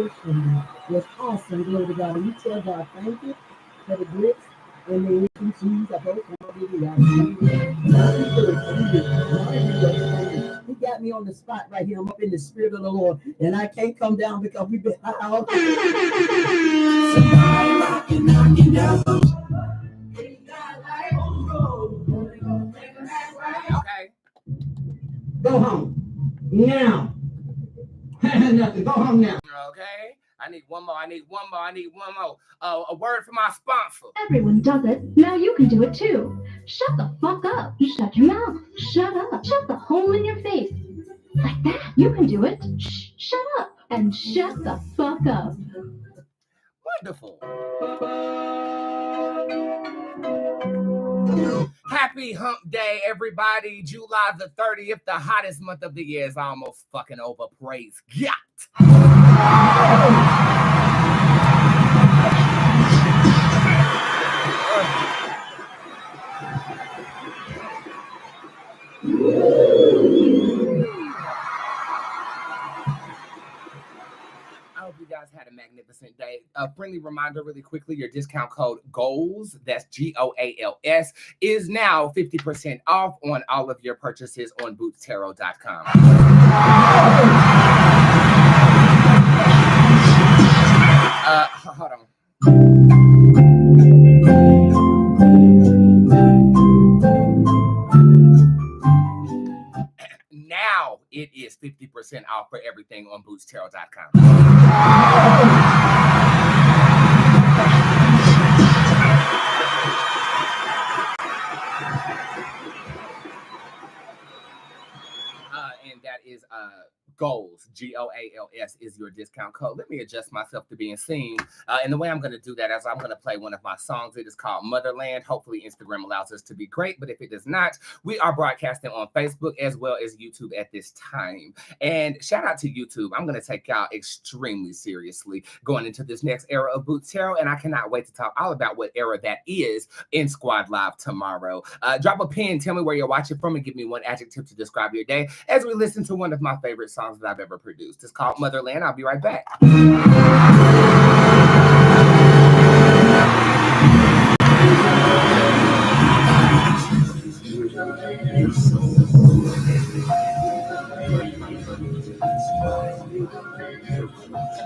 fruition was awesome. Glory to God. And we tell God, thank you for the grits and the instant cheese. I hope he got me on the spot right here. I'm up in the spirit of the Lord, and I can't come down because we've been out. Somebody rocking, knocking down. Okay. Go home now. Nothing. Go home now. Okay. I need one more. A word from my sponsor. Everyone does it. Now you can do it too. Shut the fuck up. Shut your mouth. Shut up. Shut the hole in your face. Like that. You can do it. Shh. Shut up. And shut the fuck up. Wonderful. Happy hump day, everybody. July the 30th, the hottest month of the year, is almost fucking over. Praise God. I hope you guys had a magnificent day. A friendly reminder really quickly, your discount code GOALS, that's GOALS, is now 50% off on all of your purchases on Bootzé.com. Hold on. Now it is 50% off for everything on Bootzé.com. And that is GOALS, GOALS is your discount code. Let me adjust myself to being seen. And the way I'm going to do that is I'm going to play one of my songs. It is called Motherland. Hopefully Instagram allows us to be great, but if it does not, we are broadcasting on Facebook as well as YouTube at this time. And shout out to YouTube. I'm going to take y'all extremely seriously going into this next era of Bootzé, and I cannot wait to talk all about what era that is in Squad Live tomorrow. Drop a pin, tell me where you're watching from, and give me one adjective to describe your day as we listen to one of my favorite songs that I've ever produced. It's called Motherland. I'll be right back. Come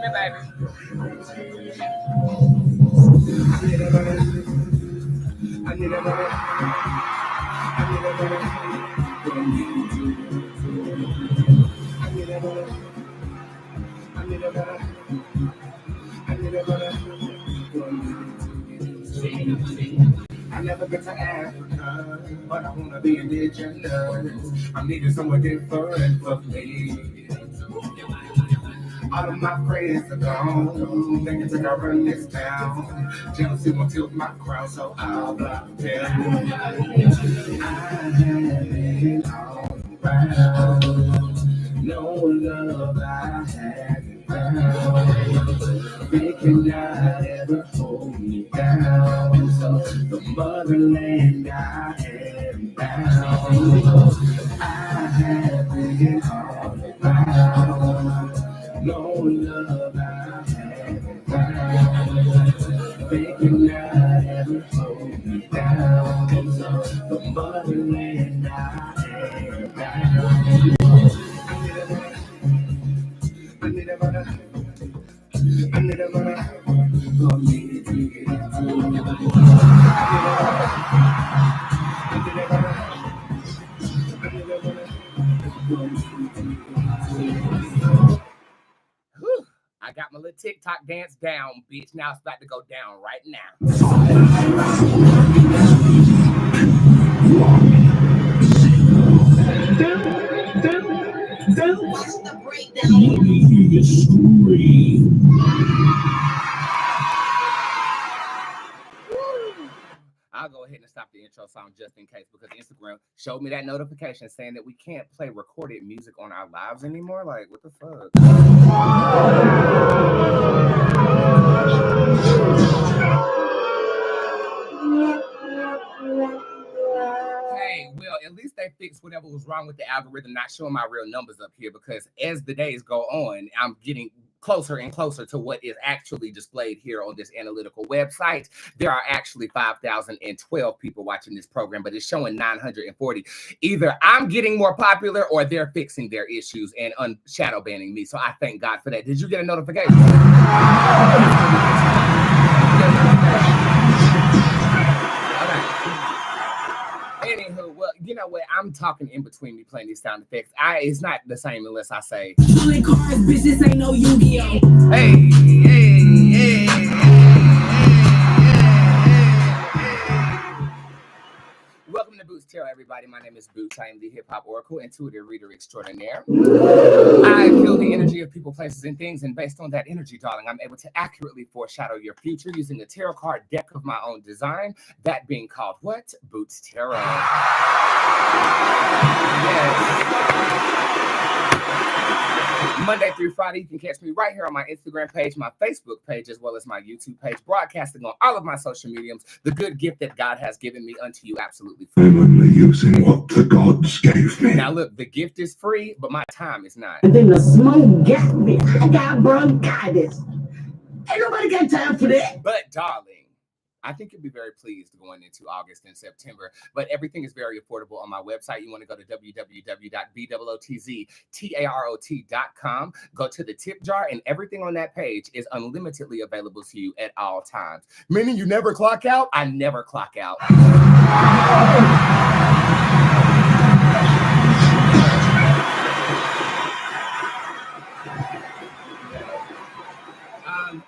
here, baby. I need a I never get to Africa, but I wanna be indigenous. I'm needing someone different for me. All of my friends are gone. They can take I run this town. Jealousy won't tilt my crown, so I'll block them. I have it all around. No love I haven't found. They cannot ever hold me down. So the motherland I am bound. I have it all around. No love I haven't found. They cannot ever hold me down. So the motherland I am bound. I need a mother for me to get through. I got my little TikTok dance down, bitch. Now it's about to go down right now. Watch the breakdown. Let me hear you scream. I'll go ahead and stop the intro song just in case because Instagram showed me that notification saying that we can't play recorded music on our lives anymore. Like, what the fuck? Hey, well, at least they fixed whatever was wrong with the algorithm not showing my real numbers up here because as the days go on, I'm getting closer and closer to what is actually displayed here on this analytical website. There are actually 5,012 people watching this program, but it's showing 940. Either I'm getting more popular or they're fixing their issues and shadow banning me. So I thank God for that. Did you get a notification? Anywho, well, you know what? I'm talking in between me playing these sound effects. It's not the same unless I say, Pulling cars, bitches ain't no Yu-Gi-Oh. hey, hey, hey. Welcome to Bootzé, everybody. My name is Boots. I am the hip hop oracle, intuitive reader extraordinaire. I feel the energy of people, places, and things, and based on that energy, darling, I'm able to accurately foreshadow your future using a tarot card deck of my own design. That being called what? Boots Tarot. Yes. Monday through Friday, you can catch me right here on my Instagram page, my Facebook page, as well as my YouTube page, broadcasting on all of my social mediums, the good gift that God has given me unto you absolutely free. I'm only using what the gods gave me. Now look, the gift is free, but my time is not. And then the smoke got me. I got bronchitis. Ain't nobody got time for that. But darling, I think you'll be very pleased going into August and September, but everything is very affordable on my website. You want to go to www.bootztarot.com, go to the tip jar, and everything on that page is unlimitedly available to you at all times. Meaning you never clock out? I never clock out.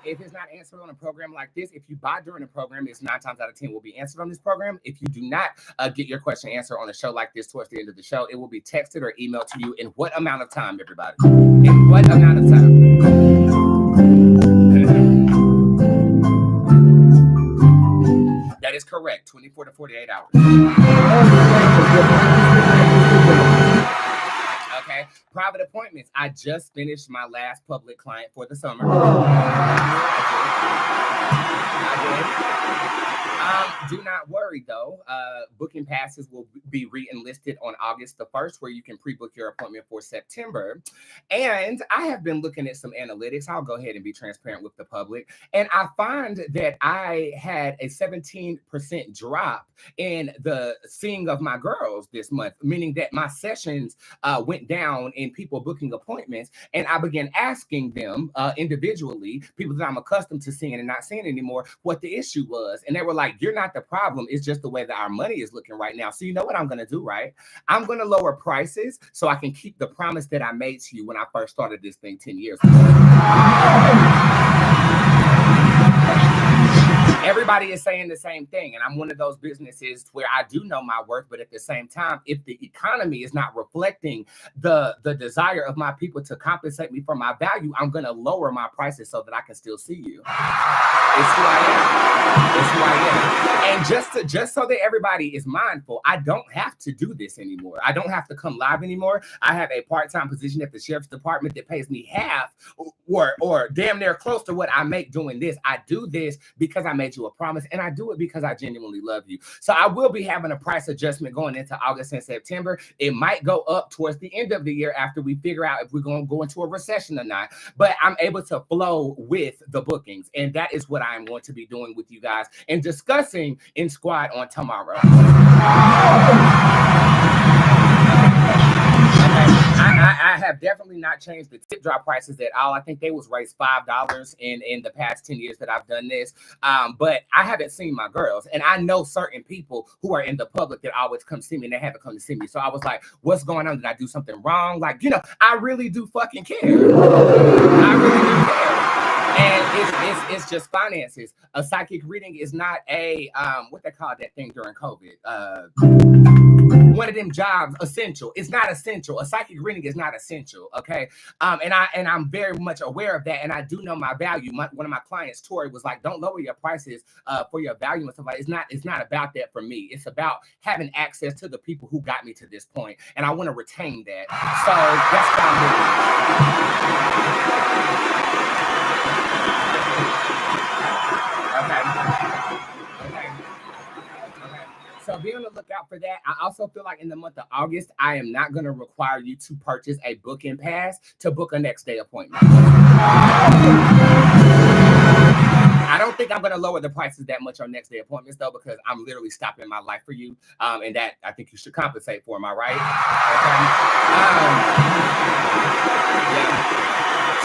If it's not answered on a program like this, if you buy during a program, it's 9 times out of 10 will be answered on this program. If you do not get your question answered on a show like this towards the end of the show, it will be texted or emailed to you in what amount of time, everybody? In what amount of time? That is correct, 24 to 48 hours. Okay, private appointments. I just finished my last public client for the summer. I did. Do not worry though. Booking passes will be re-enlisted on August the 1st, where you can pre-book your appointment for September. And I have been looking at some analytics. I'll go ahead and be transparent with the public. And I find that I had a 17% drop in the seeing of my girls this month, meaning that my sessions went down in people booking appointments. And I began asking them individually, people that I'm accustomed to seeing and not seeing anymore, what the issue was. And they were like, you're not the problem. It's just the way that our money is looking right now. So you know what I'm going to do, right? I'm going to lower prices so I can keep the promise that I made to you when I first started this thing 10 years ago. Everybody is saying the same thing. And I'm one of those businesses where I do know my worth, but at the same time, if the economy is not reflecting the desire of my people to compensate me for my value, I'm going to lower my prices so that I can still see you. It's who I am. It's who I am. And just so that everybody is mindful, I don't have to do this anymore. I don't have to come live anymore. I have a part-time position at the sheriff's department that pays me half or damn near close to what I make doing this. I do this because I made you a promise, and I do it because I genuinely love you. So I will be having a price adjustment going into August and September. It might go up towards the end of the year after we figure out if we're going to go into a recession or not, but I'm able to flow with the bookings, and that is what I'm going to be doing with you guys and discussing in Squad on tomorrow. I have definitely not changed the tip jar prices at all. I think they was raised $5 in the past 10 years that I've done this. But I haven't seen my girls. And I know certain people who are in the public that always come see me and they haven't come to see me. So I was like, what's going on? Did I do something wrong? Like, you know, I really do fucking care. I really do care. And it's just finances. A psychic reading is not a what they call that thing during COVID. One of them jobs, essential. It's not essential. A psychic reading is not essential. Okay. And I'm very much aware of that. And I do know my value. One of my clients, Tori, was like, don't lower your prices for your value and stuff like that. It's not about that for me. It's about having access to the people who got me to this point. And I want to retain that. So that's what I'm doing. Okay. So be on the lookout for that. I also feel like in the month of August, I am not going to require you to purchase a booking pass to book a next day appointment. I don't think I'm going to lower the prices that much on next day appointments, though, because I'm literally stopping my life for you. And that I think you should compensate for. Am I right? Okay. Yeah.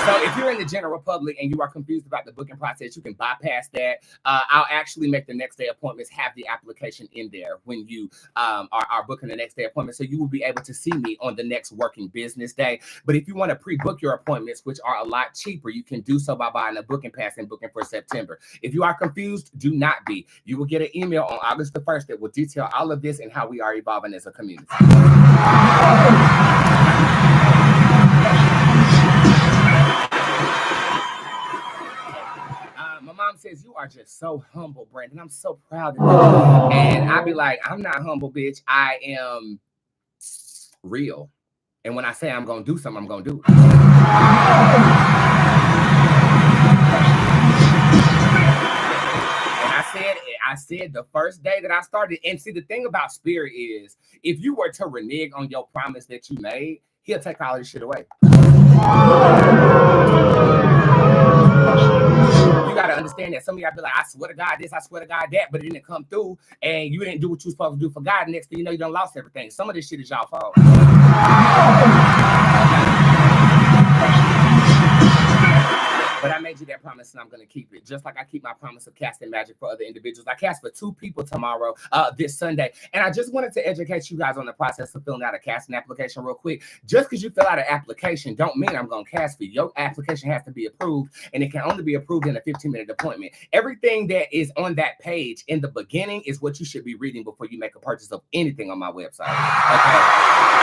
So if you're in the general public and you are confused about the booking process, you can bypass that. I'll actually make the next day appointments have the application in there when you are booking the next day appointment. So you will be able to see me on the next working business day. But if you want to pre-book your appointments, which are a lot cheaper, you can do so by buying a booking pass and booking for September. If you are confused, do not be. You will get an email on August the 1st that will detail all of this and how we are evolving as a community. My mom says, you are just so humble, Brandon. I'm so proud of you. And I'd be like, I'm not humble, bitch. I am real. And when I say I'm going to do something, I'm going to do it. And I said the first day that I started, and see, the thing about Spirit is, if you were to renege on your promise that you made, he'll take all this shit away. You got to understand that some of y'all be like, I swear to God this, I swear to God that, but it didn't come through, and you didn't do what you were supposed to do for God. Next thing you know, you done lost everything. Some of this shit is y'all fault. But I made you that promise, and I'm going to keep it. Just like I keep my promise of casting magic for other individuals. I cast for 2 people tomorrow, this Sunday. And I just wanted to educate you guys on the process of filling out a casting application real quick. Just because you fill out an application don't mean I'm going to cast for you. Your application has to be approved, and it can only be approved in a 15-minute appointment. Everything that is on that page in the beginning is what you should be reading before you make a purchase of anything on my website. Okay.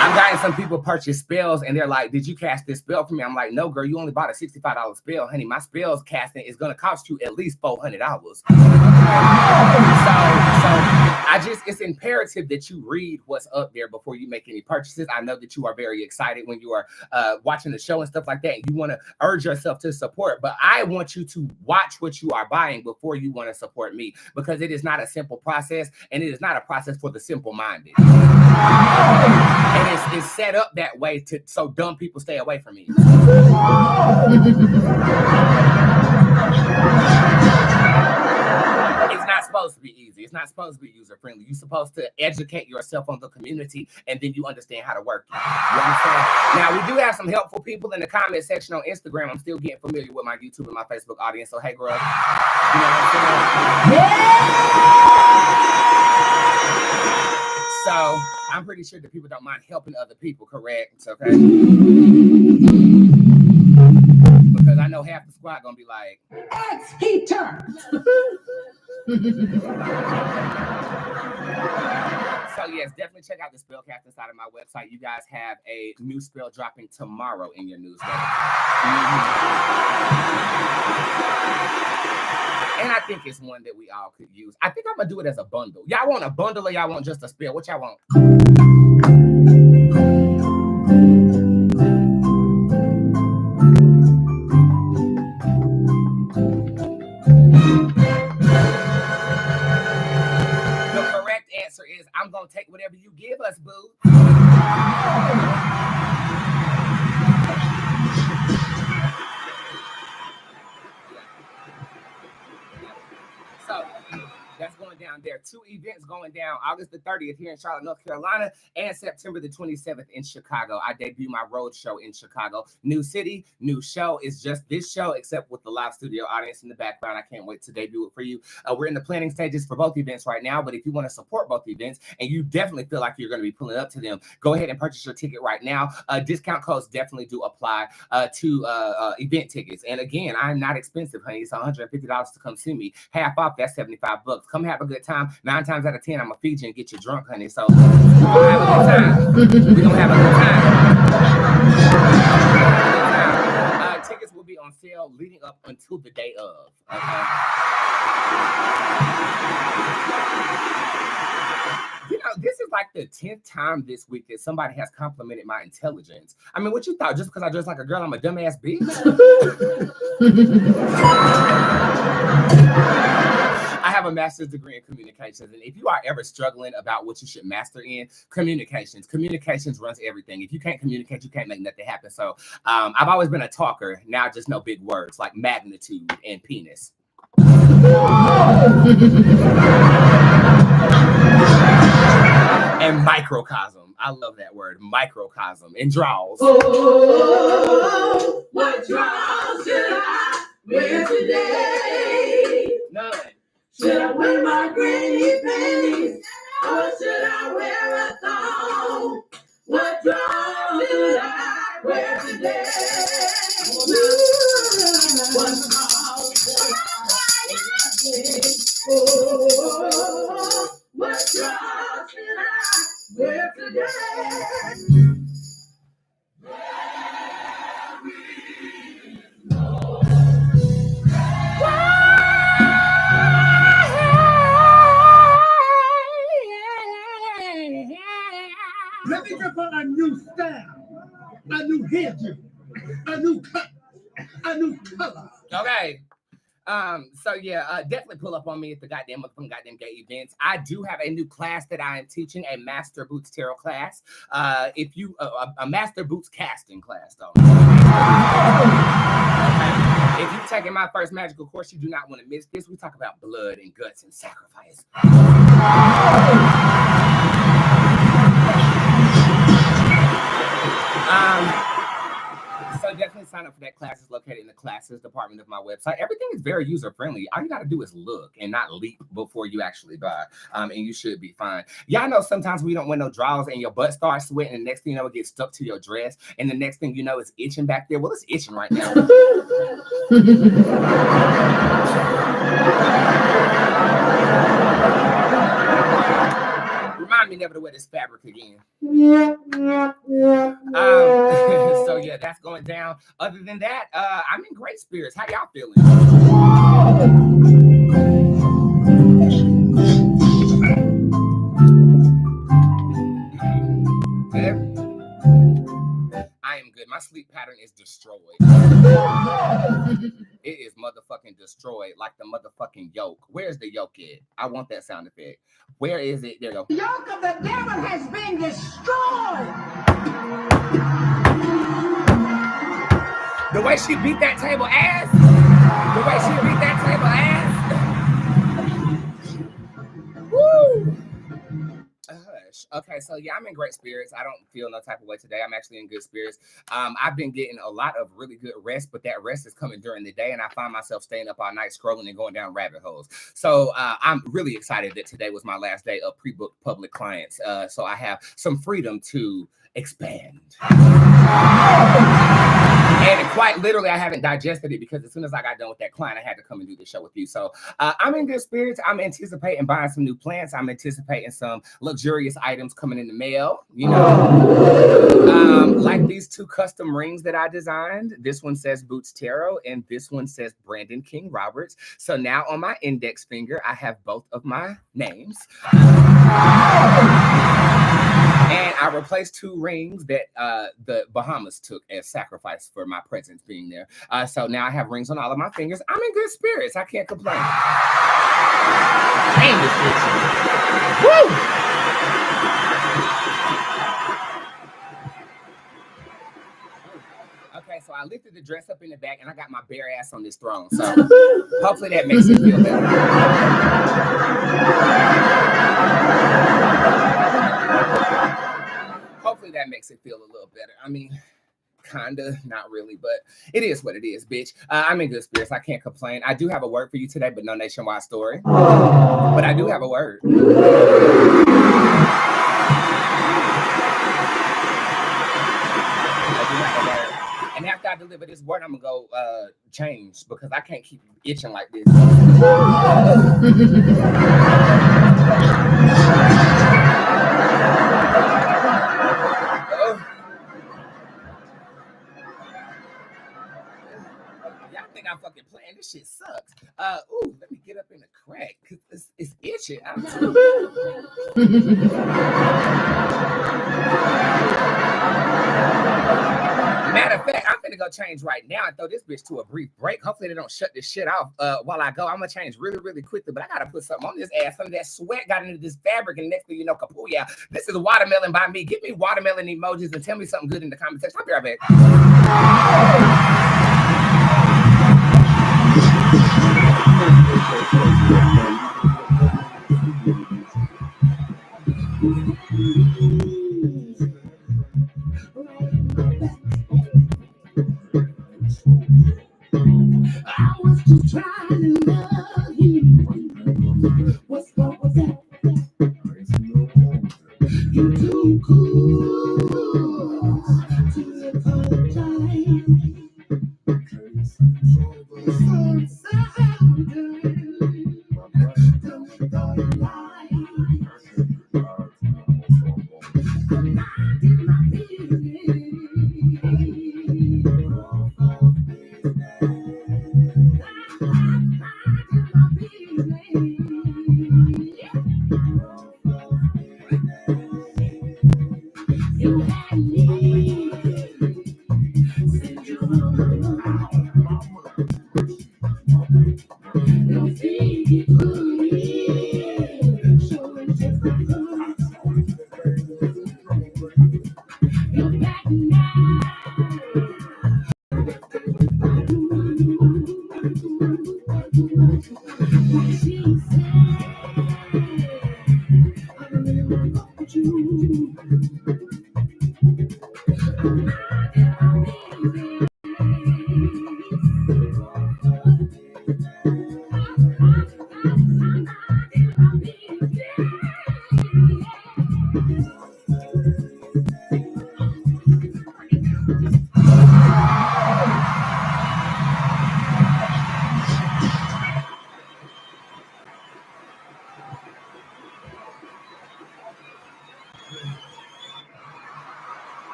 I've gotten some people purchase spells, and they're like, did you cast this spell for me? I'm like, no, girl, you only bought a $65 spell, honey. My spells casting is going to cost you at least $400. So it's imperative that you read what's up there before you make any purchases. I know that you are very excited when you are watching the show and stuff like that, and you want to urge yourself to support, but I want you to watch what you are buying before you want to support me, because it is not a simple process, and it is not a process for the simple-minded. And it's set up that way so dumb people stay away from me. It's not supposed to be easy. It's not supposed to be user-friendly. You're supposed to educate yourself on the community, and then you understand how to work it. You understand? Now, we do have some helpful people in the comment section on Instagram. I'm still getting familiar with my YouTube and my Facebook audience, so hey, girl. You know what I'm saying? So I'm pretty sure that people don't mind helping other people, correct? Okay. Because I know half the squad gonna be like, Ex-heater. So yes, definitely check out the spellcast inside of my website. You guys have a new spell dropping tomorrow in your newsletter. And I think it's one that we all could use. I think I'm gonna do it as a bundle. Y'all want a bundle or y'all want just a spell? What y'all want? The correct answer is I'm gonna take whatever you give us, boo. So that's going down there. 2 events going down August the 30th here in Charlotte, North Carolina, and September the 27th in Chicago. I debut my road show in Chicago. New city, new show. It's just this show, except with the live studio audience in the background. I can't wait to debut it for you. We're in the planning stages for both events right now, but if you want to support both events and you definitely feel like you're going to be pulling up to them, go ahead and purchase your ticket right now. Discount codes definitely do apply to event tickets. And again, I'm not expensive, honey. It's $150 to come see me. Half off, that's $75. Come have a good time. 9 times out of 10, I'm gonna feed you and get you drunk, honey. So we're gonna have a good time. We're gonna have a good time. Tickets will be on sale leading up until the day of. Okay. You know, this is like the 10th time this week that somebody has complimented my intelligence. I mean, what you thought? Just because I dress like a girl, I'm a dumbass bitch? I have a master's degree in communications, and if you are ever struggling about what you should master in, communications runs everything. If you can't communicate, you can't make nothing happen. So I've always been a talker. Now I just know big words like magnitude and penis. And microcosm. I love that word, microcosm. And draws. Oh, what draws should I wear today? None. Should I wear my granny panties or should I wear a thong? What draws should I wear today? What draws should I wear today? Oh, what draws should I wear today? Let me give her a new style, a new hairdo, a new cut, a new color. Okay. So yeah, definitely pull up on me at the goddamn gay events. I do have a new class that I am teaching, a Master Bootz tarot class. If you a Master Bootz casting class though. Okay. If you've taken my first magical course, you do not want to miss this. We talk about blood and guts and sacrifice. So definitely sign up for that class. It's located in the classes department of my website. Everything is very user friendly. All you got to do is look and not leap before you actually buy. And you should be fine. Y'all know sometimes we don't wear no drawers and your butt starts sweating, and the next thing you know, it gets stuck to your dress, and the next thing you know, it's itching back there. Well, it's itching right now. Remind me never to wear this fabric again. So yeah, that's going down. Other than that, I'm in great spirits. How y'all feeling? I am good. My sleep pattern is destroyed. It is motherfucking destroyed, like the motherfucking yoke. Where's the yoke at? I want that sound effect. Where is it? There you go. The yoke of the devil has been destroyed. The way she beat that table ass. The way she beat that table ass. Woo! Hush. Okay, so yeah, I'm in great spirits. I don't feel no type of way today. I'm actually in good spirits. I've been getting a lot of really good rest, but that rest is coming during the day, and I find myself staying up all night scrolling and going down rabbit holes. So I'm really excited that today was my last day of pre-booked public clients. So I have some freedom to expand. And quite literally, I haven't digested it because as soon as I got done with that client, I had to come and do the show with you. So I'm in good spirits. I'm anticipating buying some new plants. I'm anticipating some luxurious items coming in the mail. You know, like these two custom rings that I designed. This one says Bootz Tarot, and this one says Brandon King Roberts. So now on my index finger, I have both of my names. And I replaced two rings that the Bahamas took as sacrifice for my presence being there. So now I have rings on all of my fingers. I'm in good spirits. I can't complain. Dang this bitch. Woo! Okay, so I lifted the dress up in the back and I got my bare ass on this throne. So hopefully that makes it feel better. Hopefully that makes it feel a little better. I mean, kinda, not really, but it is what it is, bitch. I'm in good spirits. I can't complain. I do have a word for you today, but no nationwide story. But I do have a word. And after I deliver this word, I'm gonna go change because I can't keep itching like this. Y'all think I'm fucking playing? This shit sucks. Ooh, let me get up in the crack because it's itching. Matter of fact, I'm gonna go change right now and throw this bitch to a brief break. Hopefully they don't shut this shit off while I go. I'm gonna change really, really quickly, but I gotta put something on this ass. Some of that sweat got into this fabric, and next thing you know, kapooyah. This is watermelon by me. Give me watermelon emojis and tell me something good in the comment section. I'll be right back. I was just trying to love you. What's up with that? You too cool to apologize. You had me. Send you no fee, show and take my love. You're back now. She said, I really want to go with you.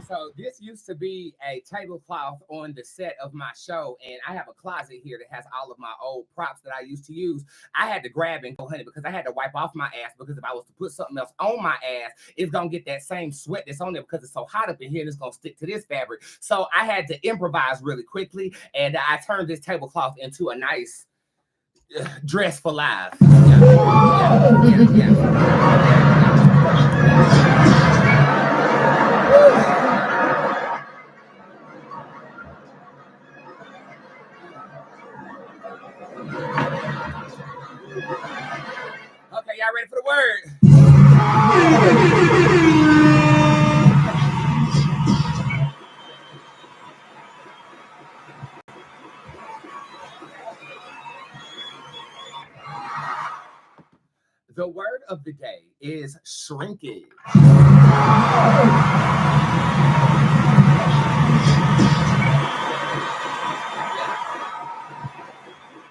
So this used to be a tablecloth on the set of my show, and I have a closet here that has all of my old props that I used to use. I had to grab and go, honey, because I had to wipe off my ass, because if I was to put something else on my ass, it's gonna get that same sweat that's on there because it's so hot up in here and it's gonna stick to this fabric. So I had to improvise really quickly, and I turned this tablecloth into a nice dress for life. Okay, y'all ready for the word? The word of the day is shrinkage.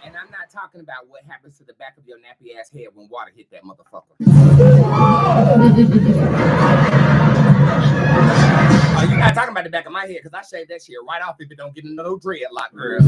And I'm not talking about what happens to the back of your nappy ass head when water hit that motherfucker. Oh, you're not talking about the back of my head, because I shaved that shit right off if it don't get into no dreadlock, girl.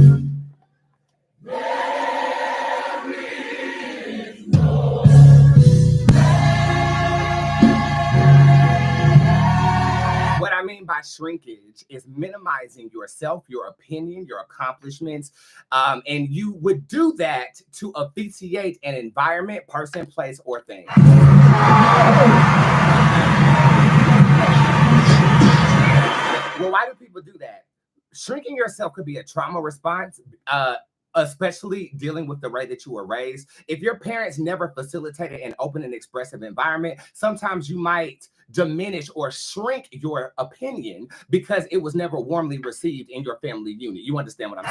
What I mean by shrinkage is minimizing yourself, your opinion, your accomplishments, and you would do that to obfuscate an environment, person, place, or thing. Well, why do people do that? Shrinking yourself could be a trauma response, especially dealing with the way that you were raised. If your parents never facilitated an open and expressive environment, sometimes you might diminish or shrink your opinion because it was never warmly received in your family unit. You understand what I'm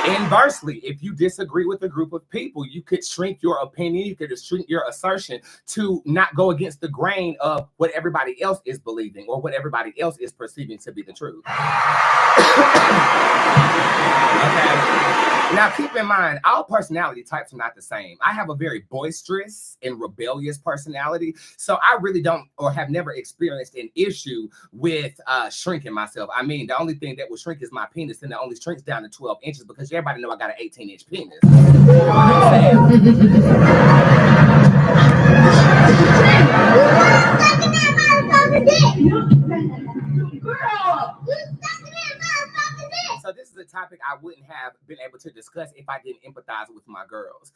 saying? Inversely, if you disagree with a group of people, you could shrink your opinion, you could shrink your assertion to not go against the grain of what everybody else is believing or what everybody else is perceiving to be the truth. Okay. Now, keep in mind, all personality types are not the same. I have a very boisterous and rebellious personality, so I really don't or have never experienced an issue with shrinking myself. I mean, the only thing that will shrink is my penis, and it only shrinks down to 12 inches because everybody know I got an 18-inch penis. You know what I'm saying? So this is a topic I wouldn't have been able to discuss if I didn't empathize with my girls.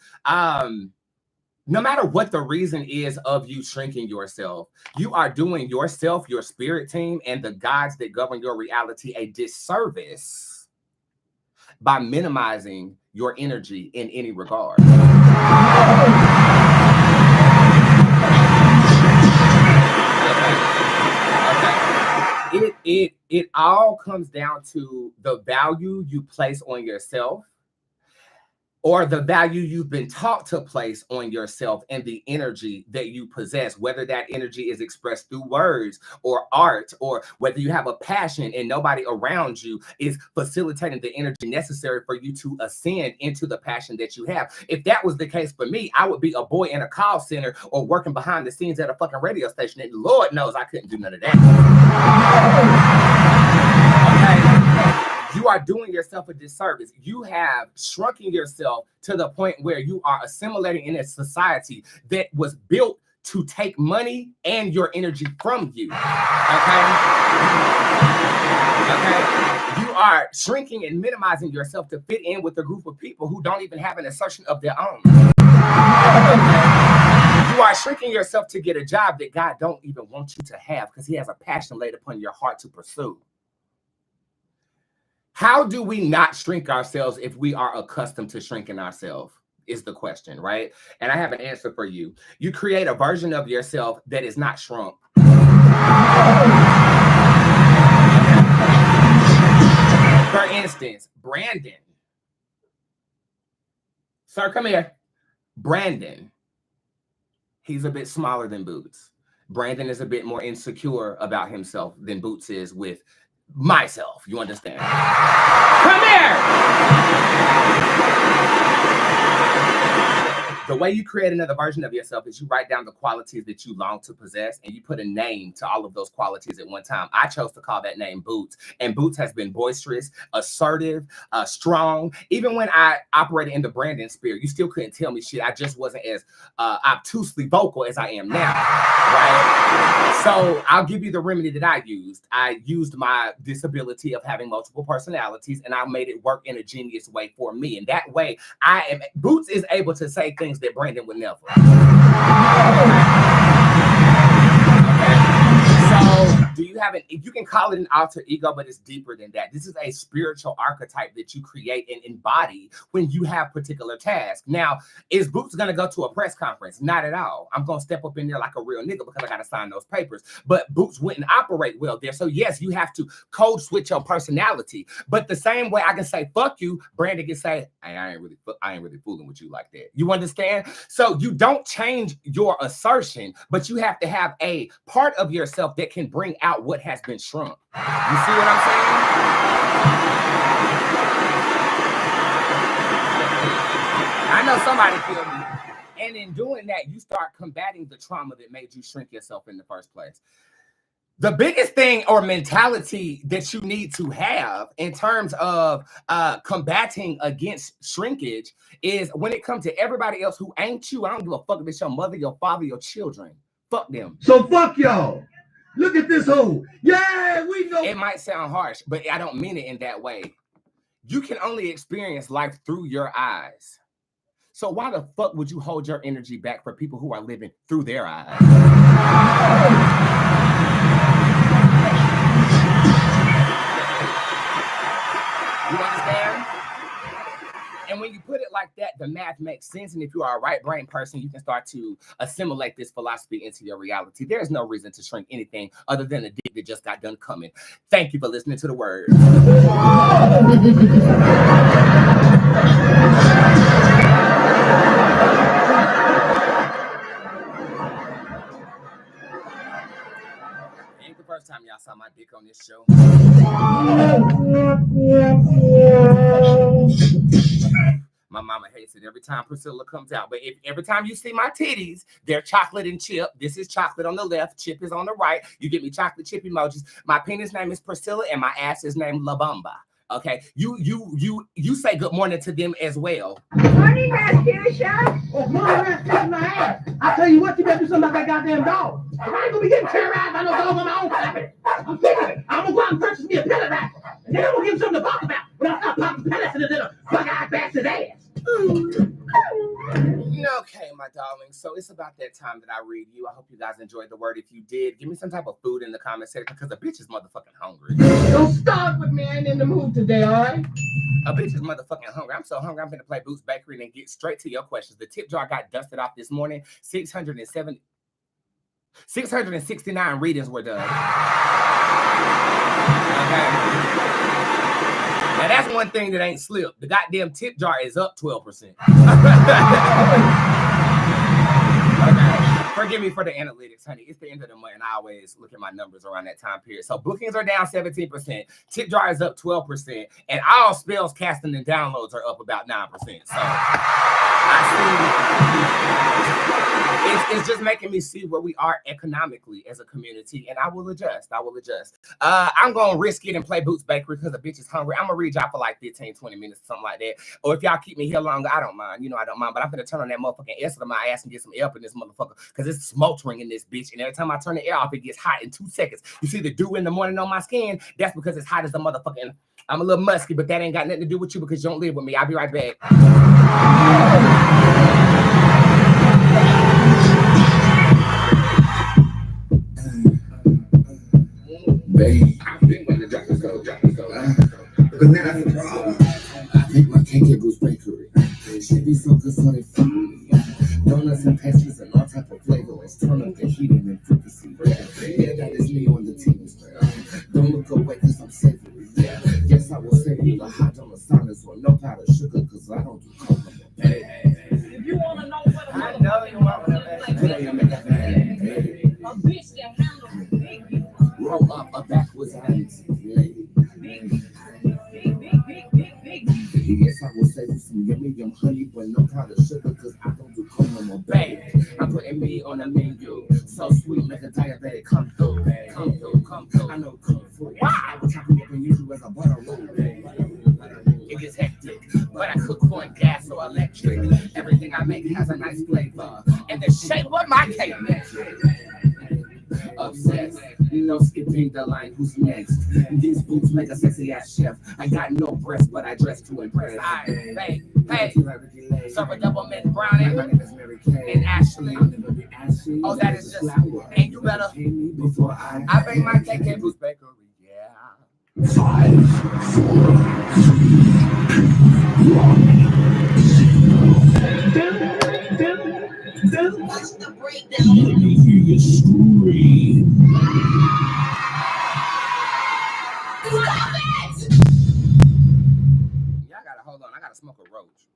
No matter what the reason is of you shrinking yourself, you are doing yourself, your spirit team, and the gods that govern your reality a disservice by minimizing your energy in any regard. It all comes down to the value you place on yourself, or the value you've been taught to place on yourself, and the energy that you possess, whether that energy is expressed through words or art, or whether you have a passion and nobody around you is facilitating the energy necessary for you to ascend into the passion that you have. If that was the case for me, I would be a boy in a call center or working behind the scenes at a fucking radio station, and Lord knows I couldn't do none of that. Okay. You are doing yourself a disservice. You have shrunken yourself to the point where you are assimilating in a society that was built to take money and your energy from you. Okay? You are shrinking and minimizing yourself to fit in with a group of people who don't even have an assertion of their own. You are shrinking yourself to get a job that God don't even want you to have, because he has a passion laid upon your heart to pursue. How do we not shrink ourselves if we are accustomed to shrinking ourselves is the question, right? And I have an answer for you. You create a version of yourself that is not shrunk. For instance, Brandon. Sir, come here. Brandon. He's a bit smaller than Bootz. Brandon is a bit more insecure about himself than Bootz is with myself. You understand? Come here. The way you create another version of yourself is you write down the qualities that you long to possess, and you put a name to all of those qualities at one time. I chose to call that name Bootz, and Bootz has been boisterous, assertive, strong. Even when I operated in the Brandon spirit, you still couldn't tell me shit. I just wasn't as obtusely vocal as I am now, right? So I'll give you the remedy that I used. I used my disability of having multiple personalities, and I made it work in a genius way for me. And that way, Bootz is able to say things that Brandon would never. So do you have you can call it an alter ego, but it's deeper than that. This is a spiritual archetype that you create and embody when you have particular tasks. Now, is Bootz going to go to a press conference? Not at all. I'm going to step up in there like a real nigga because I got to sign those papers. But Bootz wouldn't operate well there. So yes, you have to code switch your personality. But the same way I can say, fuck you, Brandon can say, I ain't really fooling with you like that. You understand? So you don't change your assertion, but you have to have a part of yourself that can bring out what has been shrunk. You see what I'm saying? I know somebody feel me. And in doing that, you start combating the trauma that made you shrink yourself in the first place. The biggest thing or mentality that you need to have in terms of combating against shrinkage is when it comes to everybody else who ain't you. I don't give a fuck if it's your mother, your father, your children. Fuck them. So fuck y'all. Look at this hole. Yeah, we know. It might sound harsh, but I don't mean it in that way. You can only experience life through your eyes. So why the fuck would you hold your energy back for people who are living through their eyes? You understand? And when you put it like that, the math makes sense. And if you are a right brain person, you can start to assimilate this philosophy into your reality. There's no reason to shrink anything other than a dick that just got done coming. Thank you for listening to the word. Ain't the first time y'all saw my dick on this show. My mama hates it every time Priscilla comes out. But every time you see my titties, they're chocolate and chip. This is chocolate on the left. Chip is on the right. You get me chocolate chip emojis. My penis name is Priscilla and my ass is named La Bamba. Okay, you say good morning to them as well. Morning, Rasputia. Oh, morning, Rasputia, my ass. I tell you what, you better do something about that goddamn dog. I ain't gonna be getting terrorized by no dog on my own property. I'm thinking it. I'm gonna go out and purchase me a pellet rifle. And then I'm gonna give him something to talk about. But I'll stop popping pellets in his little bug-eyed bastard ass. Okay, my darling. So it's about that time that I read you. I hope you guys enjoyed the word. If you did, give me some type of food in the comment section because a bitch is motherfucking hungry. Don't start with me. I ain't in the mood today, all right? A bitch is motherfucking hungry. I'm so hungry. I'm gonna play Boots Bakery and get straight to your questions. The tip jar got dusted off this morning. 669 readings were done. Okay. Now that's one thing that ain't slipped. The goddamn tip jar is up 12%. Okay. Forgive me for the analytics, honey. It's the end of the month, and I always look at my numbers around that time period. So bookings are down 17%. Tip jar is up 12%. And all spells casting and downloads are up about 9%. So I see it's just making me see where we are economically as a community, and I will adjust. I'm gonna risk it and play Boots Bakery because the bitch is hungry. I'm gonna read y'all for like 15-20 minutes, something like that. Or if y'all keep me here longer, I don't mind. You know I don't mind, but I'm gonna turn on that motherfucking air to my ass and get some air up in this motherfucker because it's smoldering in this bitch. And every time I turn the air off, it gets hot in 2 seconds. You see the dew in the morning on my skin? That's because it's hot as a motherfucking. I'm a little musky, but that ain't got nothing to do with you because you don't live with me. I'll be right back. Babe, I've been wanting to drop this go. But now that's the problem. I think my cake at Boots Bakery. She be so good, so they fuck with me. Donuts and pastries and all type of flavors. Turn up the heat and frequency. Yeah, that is me on the team. Don't look away cause I'm savory. Yeah, yes, I will save you the hot on the sinus or no powder sugar cause I don't do cocoa. If you want to know what I know you want to a bitch that handles big, roll up a backwards hands. Yes, I will save you some yum honey, but no powder sugar, cause I don't do cocoa more, babe. I'm putting me on the menu. So sweet, make a diabetic come through. Come through. I know kung fu. I will chop you up and use you as a butter roll. It gets hectic, but I cook on gas or electric. Everything I make has a nice flavor. And the shape of my cake. Obsessed, no skipping the line. Who's next? These boots make a sexy ass chef. I got no breasts, but I dress to impress. Hey, serve a double mint brownie. My name is Mary Kay. And Ashley. Oh, that is just. And you better. Before I bake my cake at Boots Bakery. Yeah. 5, 4, 3, 2, 1. What's the breakdown? Let me hear you scream. Stop it! Y'all gotta hold on. I gotta smoke a roach.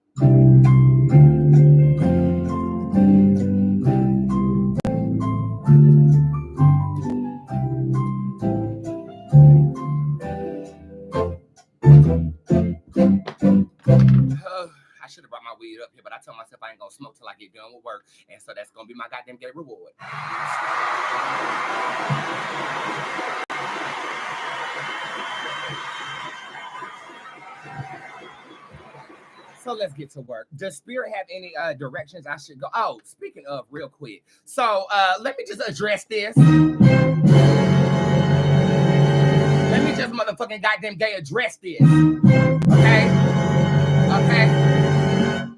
I should have brought my weed up here, but I told myself I ain't gonna smoke till I get done with work, and so that's gonna be my goddamn gay reward. So let's get to work. Does Spirit have any directions I should go? Oh, speaking of, real quick. So let me just address this. Let me just motherfucking goddamn gay address this. Okay?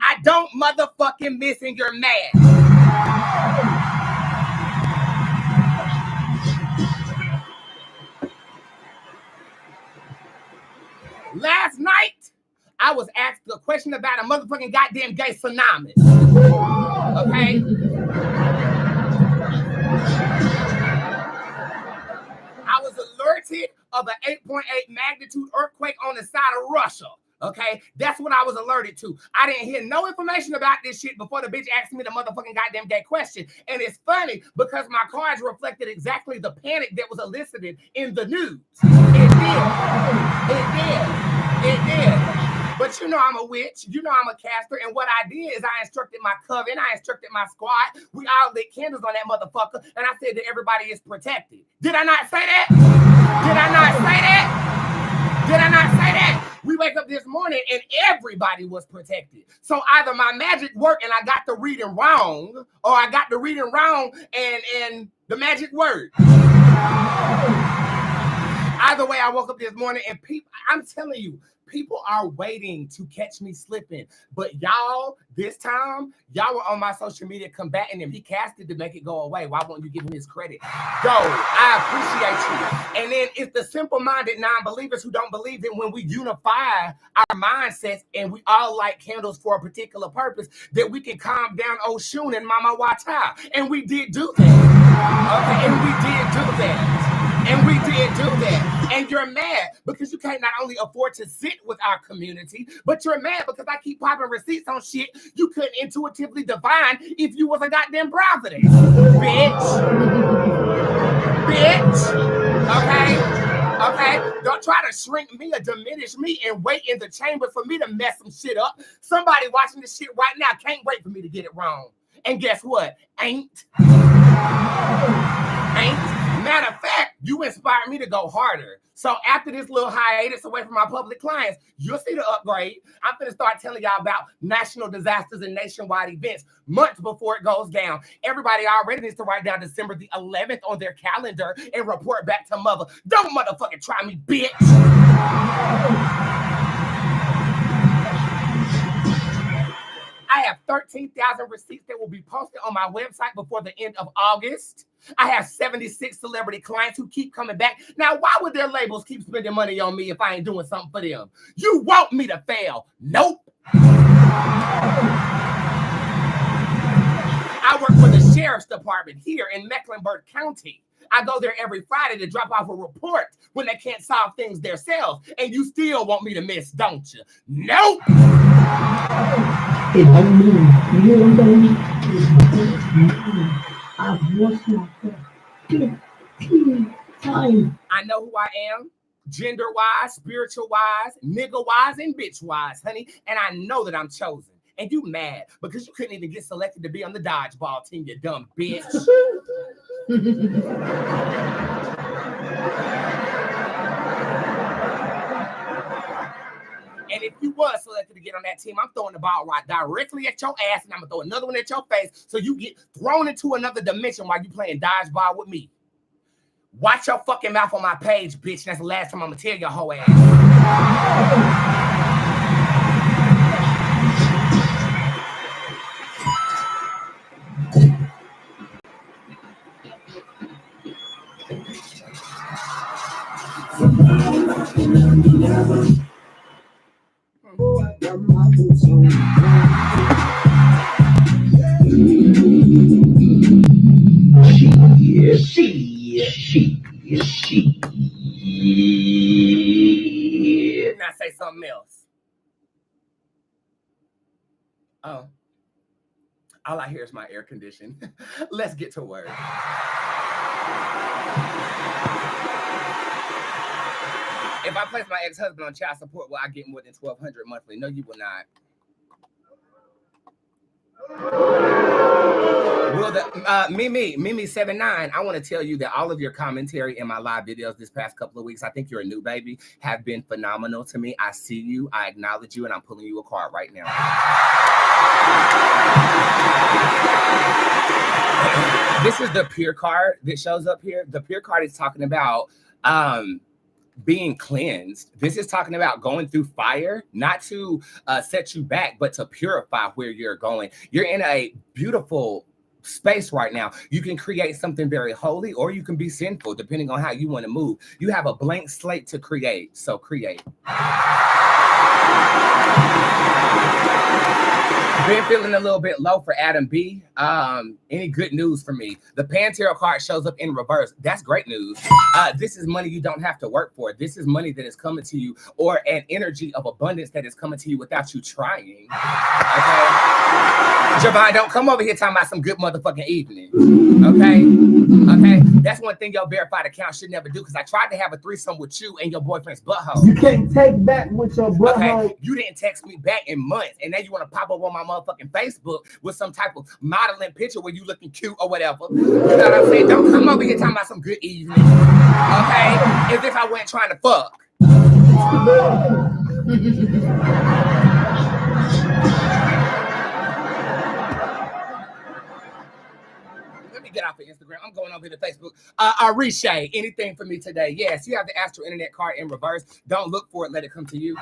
I don't motherfucking miss and you're mad. Last night, I was asked a question about a motherfucking goddamn gay tsunami. Okay? I was alerted of an 8.8 magnitude earthquake on the side of Russia. Okay, that's what I was alerted to. I didn't hear no information about this shit before the bitch asked me the motherfucking goddamn gay question. And it's funny because my cards reflected exactly the panic that was elicited in the news. It did. But you know I'm a witch. You know I'm a caster. And what I did is I instructed my coven. I instructed my squad. We all lit candles on that motherfucker. And I said that everybody is protected. Did I not say that? Did I not say that? morning and everybody was protected. So either my magic worked and I got the reading wrong, or I got the reading wrong and the magic worked. Either way, I woke up this morning and people, I'm telling you, people are waiting to catch me slipping. But y'all, this time, y'all were on my social media combating him. He casted to make it go away. Why won't you give him his credit? Go, I appreciate you. And then it's the simple-minded non-believers who don't believe that when we unify our mindsets and we all light candles for a particular purpose, that we can calm down Oshun and Mama Wata. And we did do that. Okay, and we did do that. And we did do that. And you're mad because you can't not only afford to sit with our community, but you're mad because I keep popping receipts on shit you couldn't intuitively divine if you was a goddamn president. Bitch. Bitch. Okay? Don't try to shrink me or diminish me and wait in the chamber for me to mess some shit up. Somebody watching this shit right now can't wait for me to get it wrong. And guess what? Ain't. Matter of fact, you inspired me to go harder. So after this little hiatus away from my public clients, you'll see the upgrade. I'm going to start telling y'all about national disasters and nationwide events months before it goes down. Everybody already needs to write down December the 11th on their calendar and report back to mother. Don't motherfucking try me, bitch. I have 13,000 receipts that will be posted on my website before the end of August. I have 76 celebrity clients who keep coming back. Now, why would their labels keep spending money on me if I ain't doing something for them? You want me to fail? Nope. I work for the sheriff's department here in Mecklenburg County. I go there every Friday to drop off a report when they can't solve things themselves. And you still want me to miss, don't you? Nope. It don't mean you don't mean I've lost myself 15 times. I know who I am, gender-wise, spiritual-wise, nigga-wise, and bitch-wise, honey. And I know that I'm chosen. And you mad because you couldn't even get selected to be on the dodgeball team, you dumb bitch. And if you was selected to get on that team, I'm throwing the ball right directly at your ass, and I'm going to throw another one at your face so you get thrown into another dimension while you playing dodgeball with me. Watch your fucking mouth on my page, bitch. That's the last time I'm going to tell your whole ass. She. Now say something else. Oh. All I hear is my air condition. Let's get to work. If I place my ex-husband on child support, will I get more than $1,200 monthly? No, you will not. Will the Mimi79, I want to tell you that all of your commentary in my live videos this past couple of weeks, I think you're a new baby, have been phenomenal to me. I see you, I acknowledge you, and I'm pulling you a card right now. This is the peer card that shows up here. The peer card is talking about being cleansed. This is talking about going through fire, not to set you back, but to purify where you're going. You're in a beautiful space right now. You can create something very holy, or you can be sinful, depending on how you want to move. You have a blank slate to create, so create. Been feeling a little bit low for Adam B. Any good news for me? The Pantera card shows up in reverse. That's great news. This is money you don't have to work for. This is money that is coming to you, or an energy of abundance that is coming to you without you trying. Okay? Javon, don't come over here talking about some good motherfucking evening. Okay? Okay? That's one thing your verified account should never do, because I tried to have a threesome with you and your boyfriend's butthole. You can't take back with your butthole. Okay? You didn't text me back in months, and now you want to pop up on my motherfucking Facebook with some type of modeling picture where you looking cute or whatever. You know what I'm saying? Don't come over here talking about some good evening. Okay? As if I wasn't trying to fuck. Let me get off of Instagram. I'm going over to Facebook. Riche, anything for me today? Yes, you have the Astro Internet card in reverse. Don't look for it. Let it come to you.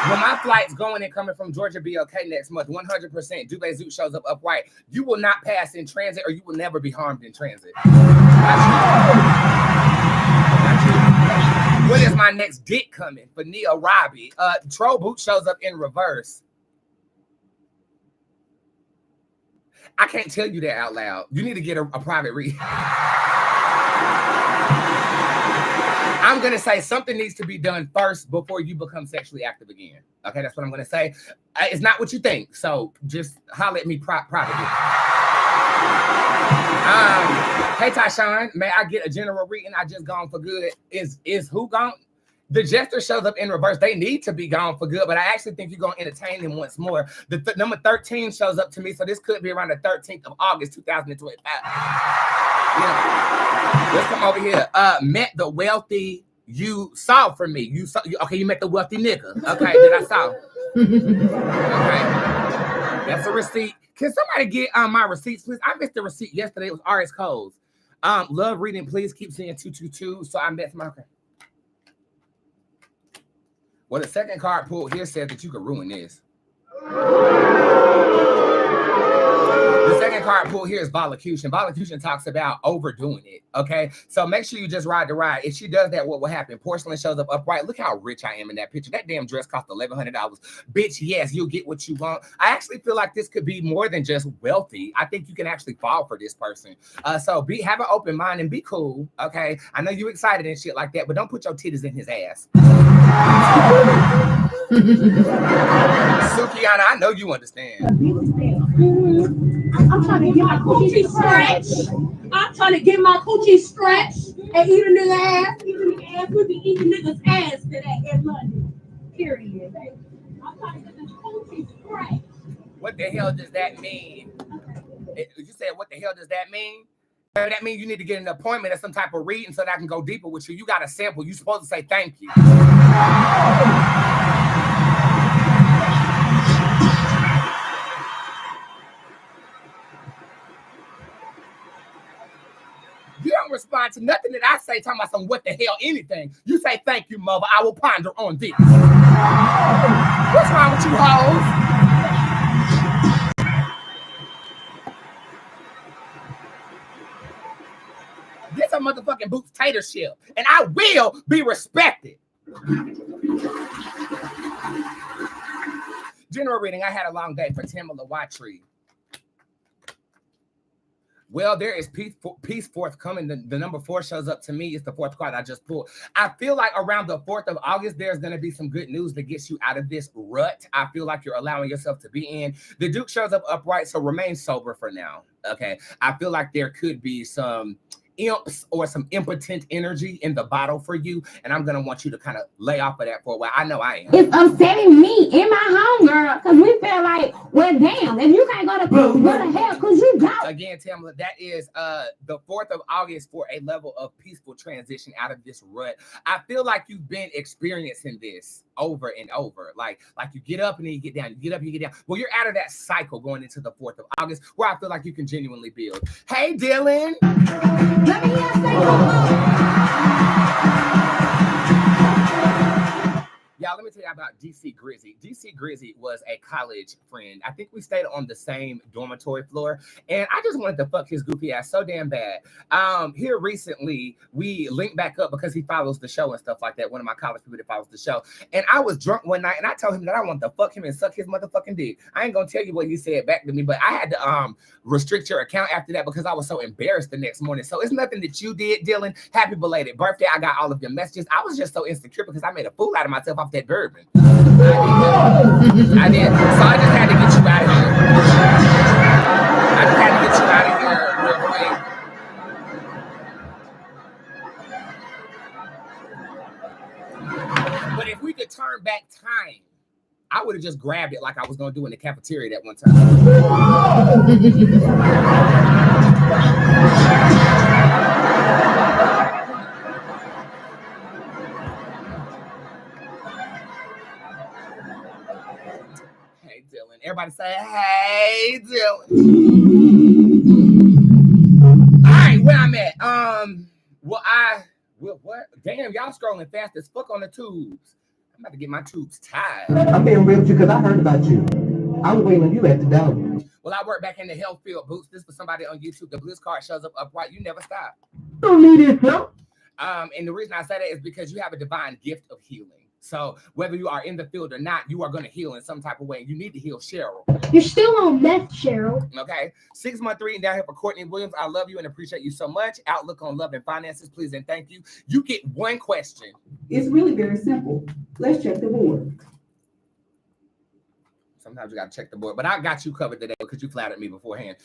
When my flight's going and coming from Georgia be okay next month, 100%. Dubé Zoot shows up upright. You will not pass in transit or you will never be harmed in transit. When is my next dick coming? For Nia Robbie. Troll Boot shows up in reverse. I can't tell you that out loud. You need to get a private read. I'm going to say something needs to be done first before you become sexually active again. Okay, that's what I'm going to say. It's not what you think. So just holler at me privately. Hey, Tyshawn, may I get a general reading? I just gone for good. Is who gone? The Jester shows up in reverse. They need to be gone for good, but I actually think you're going to entertain them once more. The number 13 shows up to me, so this could be around the 13th of August, 2025. Yeah. Let's come over here. Met the wealthy you saw from me. You met the wealthy nigga. Okay, that I saw. Okay. That's a receipt. Can somebody get my receipts, please? I missed the receipt yesterday. It was RS codes. Love reading, please keep seeing 222. So I met my okay. Well, the second card pulled here says that you could ruin this. The second card pulled here is Volucution. Volucution talks about overdoing it, okay? So make sure you just ride the ride. If she does that, what will happen? Porcelain shows up upright. Look how rich I am in that picture. That damn dress cost $1,100. Bitch, yes, you'll get what you want. I actually feel like this could be more than just wealthy. I think you can actually fall for this person. So have an open mind and be cool, okay? I know you're excited and shit like that, but don't put your titties in his ass. Sukiana, I know you understand. I'm trying to get my coochie scratched. I'm trying to get my coochie scratched and eat a nigga ass. We be eating niggas ass today in London. Period. I'm trying to get this coochie scratched. What the hell does that mean? You said, what the hell does that mean? That means you need to get an appointment or some type of reading so that I can go deeper with you. You got a sample. You're supposed to say thank you. You don't respond to nothing that I say, talking about some what the hell anything. You say thank you, mother. I will ponder on this. What's wrong with you hoes? This a motherfucking Bootztatorship, and I will be respected. General reading, I had a long day for Tamala Watry. Well, there is peace forthcoming. The number 4 shows up to me. It's the 4th card I just pulled. I feel like around the 4th of August, there's going to be some good news that gets you out of this rut. I feel like you're allowing yourself to be in. The Duke shows up upright, so remain sober for now. Okay. I feel like there could be some imps or some impotent energy in the bottle for you, and I'm gonna want you to kind of lay off of that for a while. I know I am. It's upsetting me in my home, girl, because we feel like, well, damn, if you can't go to hell, because you don't. Again, Tamala, that is the 4th of August for a level of peaceful transition out of this rut. I feel like you've been experiencing this over and over. Like you get up and then you get down, you get up, you get down. Well, you're out of that cycle going into the 4th of August where I feel like you can genuinely build. Hey, Dylan. Let me hear Y'all, let me tell you about DC Grizzy. DC Grizzy was a college friend. I think we stayed on the same dormitory floor, and I just wanted to fuck his goofy ass so damn bad. Here recently, we linked back up because he follows the show and stuff like that. One of my college people that follows the show. And I was drunk one night, and I told him that I wanted to fuck him and suck his motherfucking dick. I ain't gonna tell you what he said back to me, but I had to restrict your account after that because I was so embarrassed the next morning. So it's nothing that you did, Dylan. Happy belated birthday. I got all of your messages. I was just so insecure because I made a fool out of myself off that bourbon. I did. So I just had to get you out of here. I just had to get you out of here real quick. But if we could turn back time, I would have just grabbed it like I was going to do in the cafeteria that one time. Everybody say, hey, Dylan. All right, where I'm at. What? Damn, y'all scrolling fast as fuck on the tubes. I'm about to get my tubes tied. I'm being real with you because I heard about you. I'm waiting on you at the door. Well, I work back in the health field, Boots. This for somebody on YouTube. The Bliss card shows up upright. You never stop. Don't need it, no. And the reason I say that is because you have a divine gift of healing. So whether you are in the field or not, you are going to heal in some type of way. You need to heal Cheryl. You're still on meth, Cheryl. Okay. 613 down here for Courtney Williams. I love you and appreciate you so much. Outlook on love and finances, please and thank you. You get one question. It's really very simple. Let's check the board. Sometimes you got to check the board, but I got you covered today because you flattered me beforehand.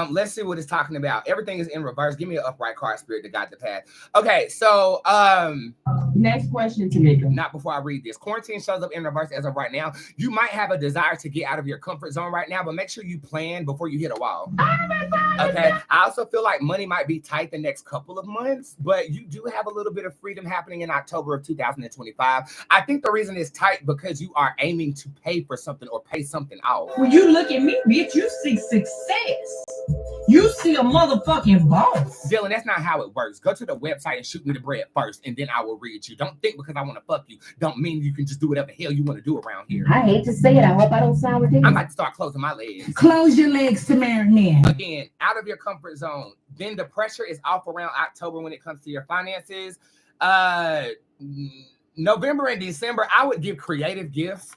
Let's see what it's talking about. Everything is in reverse. Give me an upright card, spirit, to guide the path. Okay, so Next question, Tamika. not before I read this. Quarantine shows up in reverse as of right now. You might have a desire to get out of your comfort zone right now, but make sure you plan before you hit a wall. Okay. I also feel like money might be tight the next couple of months, but you do have a little bit of freedom happening in October of 2025. I think the reason it's tight because you are aiming to pay for something or pay something off. When you look at me, bitch, you see success. You see a motherfucking boss. Dylan, that's not how it works. Go to the website and shoot me the bread first, and then I will read you. Don't think because I want to fuck you, don't mean you can just do whatever the hell you want to do around here. I hate to say it. I hope I don't sound ridiculous. I'm about to start closing my legs. Close your legs to marinate. Again, out of your comfort zone. Then the pressure is off around October when it comes to your finances. November and December, I would give creative gifts.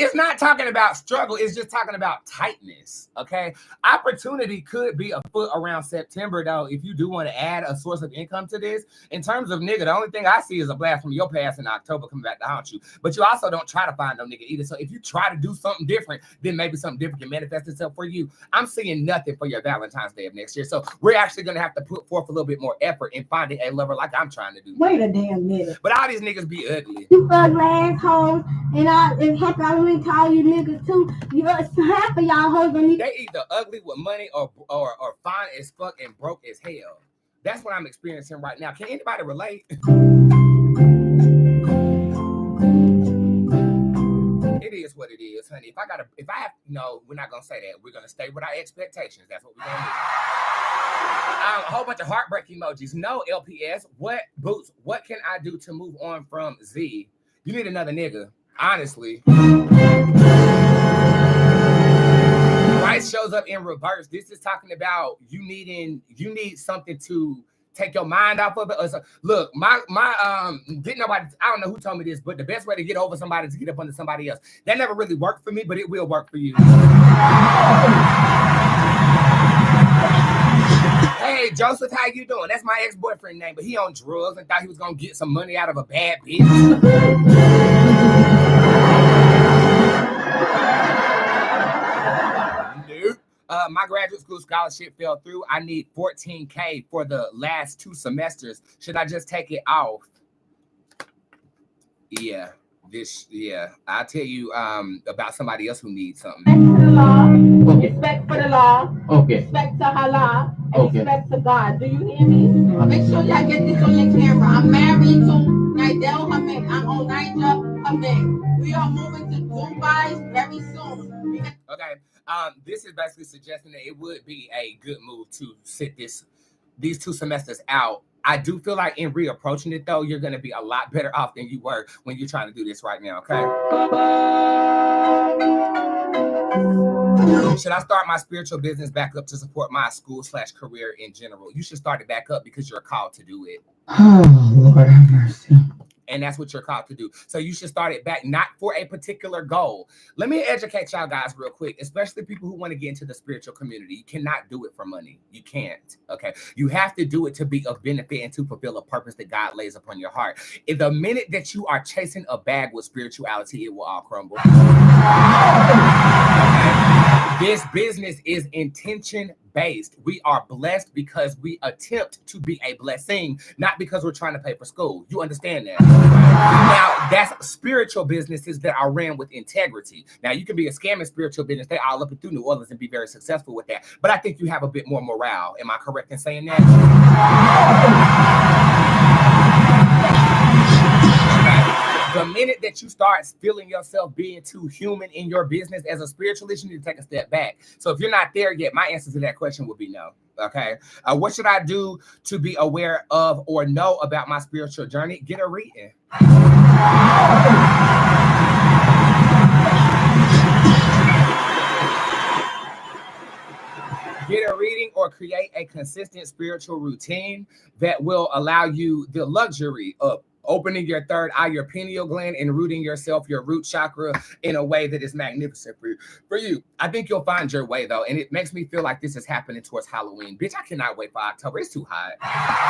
It's not talking about struggle. It's just talking about tightness. Okay. Opportunity could be afoot around September, though, if you do want to add a source of income to this. In terms of nigga, the only thing I see is a blast from your past in October coming back to haunt you. But you also don't try to find no nigga either. So if you try to do something different, then maybe something different can manifest itself for you. I'm seeing nothing for your Valentine's Day of next year. So we're actually going to have to put forth a little bit more effort in finding a lover like I'm trying to do. Wait a damn minute. But all these niggas be ugly. You ugly assholes, and happy Halloween to all you niggas too. Half of y'all hoes gonna need. They either ugly with money or fine as fuck and broke as hell. That's what I'm experiencing right now. Can anybody relate? It is what it is, honey. No, we're not gonna say that. We're gonna stay with our expectations. That's what we're gonna do. A whole bunch of heartbreak emojis. No, LPS. What Boots? What can I do to move on from Z? You need another nigga, honestly. Rice shows up in reverse. This is talking about you need something to take your mind off of it. Look, didn't nobody, I don't know who told me this, but the best way to get over somebody is to get up under somebody else. That never really worked for me, but it will work for you. Hey, Joseph, how you doing? That's my ex-boyfriend name, but he on drugs and thought he was going to get some money out of a bad bitch. Nope. My graduate school scholarship fell through. I need $14K for the last 2 semesters. Should I just take it off? Yeah. I'll tell you about somebody else who needs something. Respect for the law. Okay. Respect to Allah. And Okay. respect to God. Do you hear me? Make sure y'all get this on your camera. I'm married to Nidel Hamed. I'm on Niger Hamed. We are moving to Dubai very soon. Okay. This is basically suggesting that it would be a good move to sit these 2 semesters out. I do feel like in reapproaching it, though, you're going to be a lot better off than you were when you're trying to do this right now, okay? Should I start my spiritual business back up to support my school/career in general? You should start it back up because you're called to do it. Oh, Lord have mercy. And that's what you're called to do. So you should start it back, not for a particular goal. Let me educate y'all guys real quick, especially people who want to get into the spiritual community. You cannot do it for money. You can't, okay? You have to do it to be of benefit and to fulfill a purpose that God lays upon your heart. In the minute that you are chasing a bag with spirituality, it will all crumble. Okay? This business is intention-based. We are blessed because we attempt to be a blessing, not because we're trying to pay for school. You understand that? Now, that's spiritual businesses that are ran with integrity. Now, you can be a scamming spiritual business. They all up and through New Orleans and be very successful with that. But I think you have a bit more morale. Am I correct in saying that? The minute that moment you start feeling yourself being too human in your business as a spiritualist, you need to take a step back. So if you're not there yet, my answer to that question would be no. Okay. What should I do to be aware of or know about my spiritual journey? Get a reading. Get a reading or create a consistent spiritual routine that will allow you the luxury of opening your third eye, your pineal gland, and rooting yourself, your root chakra, in a way that is magnificent for you. I think you'll find your way, though, and it makes me feel like this is happening towards Halloween. Bitch, I cannot wait for October. It's too hot. It's too hot.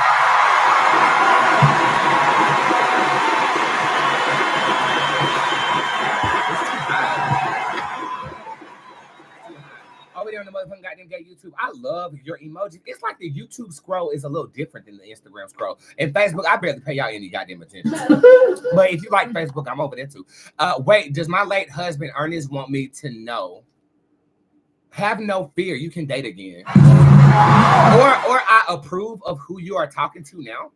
Over there on the motherfucking goddamn gay YouTube, I love your emojis. It's like the YouTube scroll is a little different than the Instagram scroll. And Facebook, I barely pay y'all any goddamn attention. But if you like Facebook, I'm over there too. Wait, does my late husband Ernest want me to know? Have no fear, you can date again. Or I approve of who you are talking to now.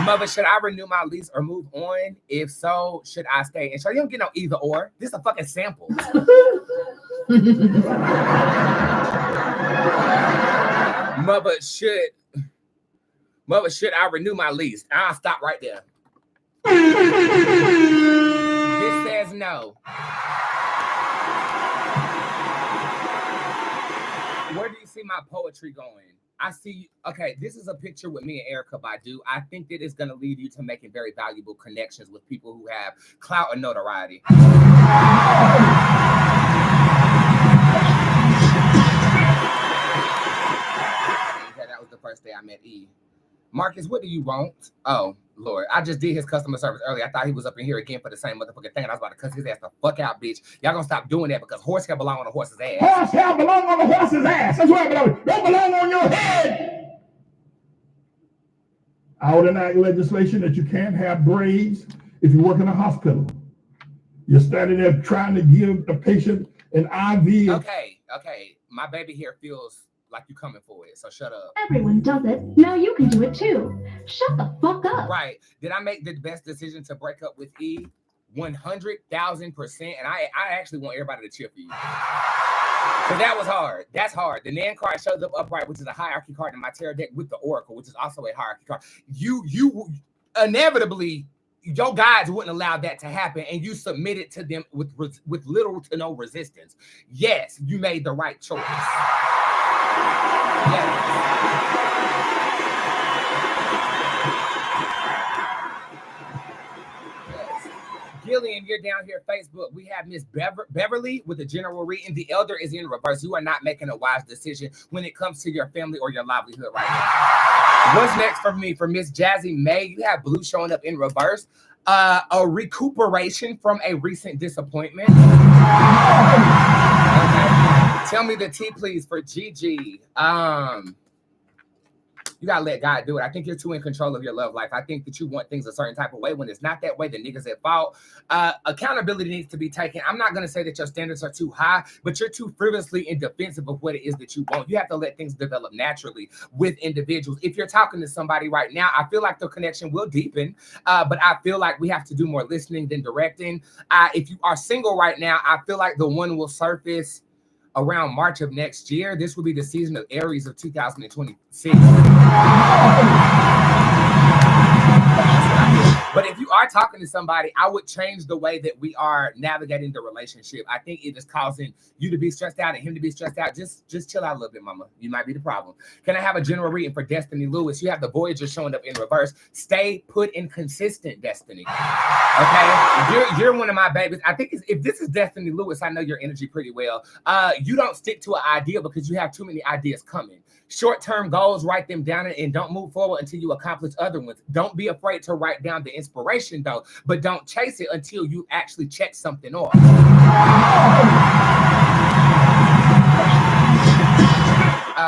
Mother, should I renew my lease or move on? If so, should I stay? And so you don't get no either or. This is a fucking sample. Mother, should I renew my lease? I'll stop right there. This says no. Where do you see my poetry going? I see, okay, this is a picture with me and Erica Badu. I think that it's going to lead you to making very valuable connections with people who have clout and notoriety. Yeah, that was the first day I met E. Marcus, what do you want? Oh, Lord. I just did his customer service earlier. I thought he was up in here again for the same motherfucking thing. And I was about to cuss his ass the fuck out, bitch. Y'all gonna stop doing that because horsehair belong on a horse's ass. Horsehair belong on a horse's ass. That's where it belongs. Don't belong on your head. I would enact legislation that you can't have braids if you work in a hospital. You're standing there trying to give the patient an IV. Okay. My baby hair feels like you coming for it, so shut up. Everyone does it. Now you can do it too. Shut the fuck up. Right. Did I make the best decision to break up with E? 100,000%. And I actually want everybody to cheer for you. So that was hard. That's hard. The Nan card shows up upright, which is a hierarchy card in my tarot deck, with the Oracle, which is also a hierarchy card. You inevitably, your guides wouldn't allow that to happen, and you submitted to them with little to no resistance. Yes, you made the right choice. Yes. Gillian, you're down here Facebook. We have Miss Beverly with a general reading. The elder is in reverse. You are not making a wise decision when it comes to your family or your livelihood right now. What's next for me? For Miss Jazzy May, you have blue showing up in reverse. A recuperation from a recent disappointment. Okay. Tell me the tea, please, for Gigi. You gotta let God do it. I think you're too in control of your love life. I think that you want things a certain type of way. When it's not that way, the niggas at fault. Accountability needs to be taken. I'm not gonna say that your standards are too high, but you're too frivolously in defensive of what it is that you want. You have to let things develop naturally with individuals. If you're talking to somebody right now, I feel like the connection will deepen, but I feel like we have to do more listening than directing. If you are single right now, I feel like the one will surface around March of next year. This will be the season of Aries of 2026. But if you are talking to somebody, I would change the way that we are navigating the relationship. I think it is causing you to be stressed out and him to be stressed out. Just chill out a little bit, mama. You might be the problem. Can I have a general reading for Destiny Lewis? You have the Voyager showing up in reverse. Stay put in consistent destiny. Okay? You're one of my babies. I think if this is Destiny Lewis, I know your energy pretty well. You don't stick to an idea because you have too many ideas coming. Short-term goals, write them down and don't move forward until you accomplish other ones. Don't be afraid to write down the inspiration, though, but don't chase it until you actually check something off.